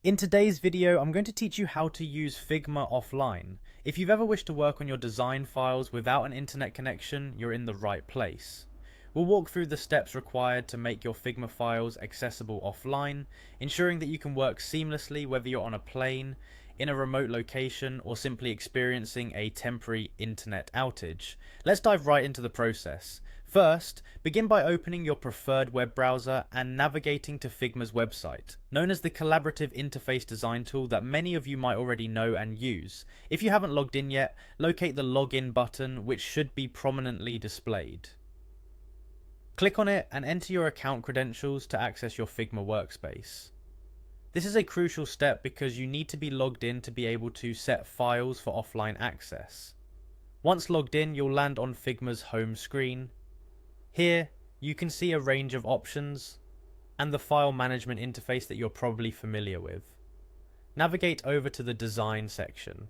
In today's video, I'm going to teach you how to use Figma offline. If you've ever wished to work on your design files without an internet connection, you're in the right place. We'll walk through the steps required to make your Figma files accessible offline, ensuring that you can work seamlessly whether you're on a plane, in a remote location, or simply experiencing a temporary internet outage. Let's dive right into the process. First, begin by opening your preferred web browser and navigating to Figma's website, known as the collaborative interface design tool that many of you might already know and use. If you haven't logged in yet, locate the login button, which should be prominently displayed. Click on it and enter your account credentials to access your Figma workspace. This is a crucial step because you need to be logged in to be able to set files for offline access. Once logged in, you'll land on Figma's home screen. Here, you can see a range of options and the file management interface that you're probably familiar with. Navigate over to the Design section.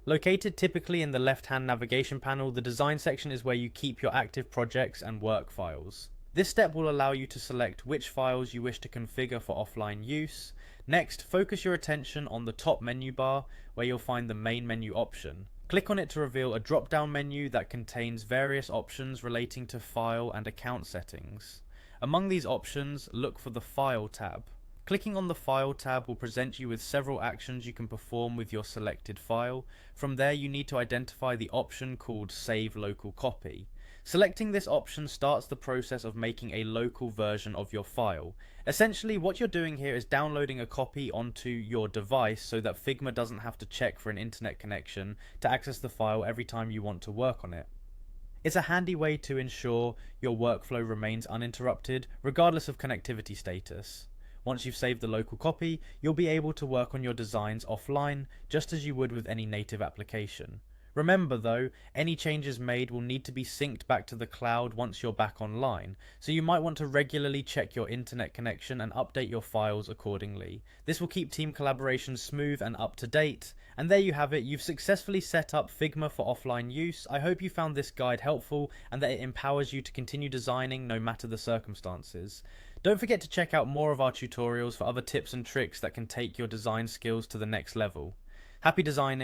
Located typically in the left-hand navigation panel, the Design section is where you keep your active projects and work files. This step will allow you to select which files you wish to configure for offline use. Next, focus your attention on the top menu bar where you'll find the main menu option. Click on it to reveal a drop-down menu that contains various options relating to file and account settings. Among these options, look for the File tab. Clicking on the File tab will present you with several actions you can perform with your selected file. From there, you need to identify the option called Save Local Copy. Selecting this option starts the process of making a local version of your file. Essentially, what you're doing here is downloading a copy onto your device so that Figma doesn't have to check for an internet connection to access the file every time you want to work on it. It's a handy way to ensure your workflow remains uninterrupted, regardless of connectivity status. Once you've saved the local copy, you'll be able to work on your designs offline, just as you would with any native application. Remember though, any changes made will need to be synced back to the cloud once you're back online, so you might want to regularly check your internet connection and update your files accordingly. This will keep team collaboration smooth and up to date. And there you have it, you've successfully set up Figma for offline use. I hope you found this guide helpful and that it empowers you to continue designing no matter the circumstances. Don't forget to check out more of our tutorials for other tips and tricks that can take your design skills to the next level. Happy designing!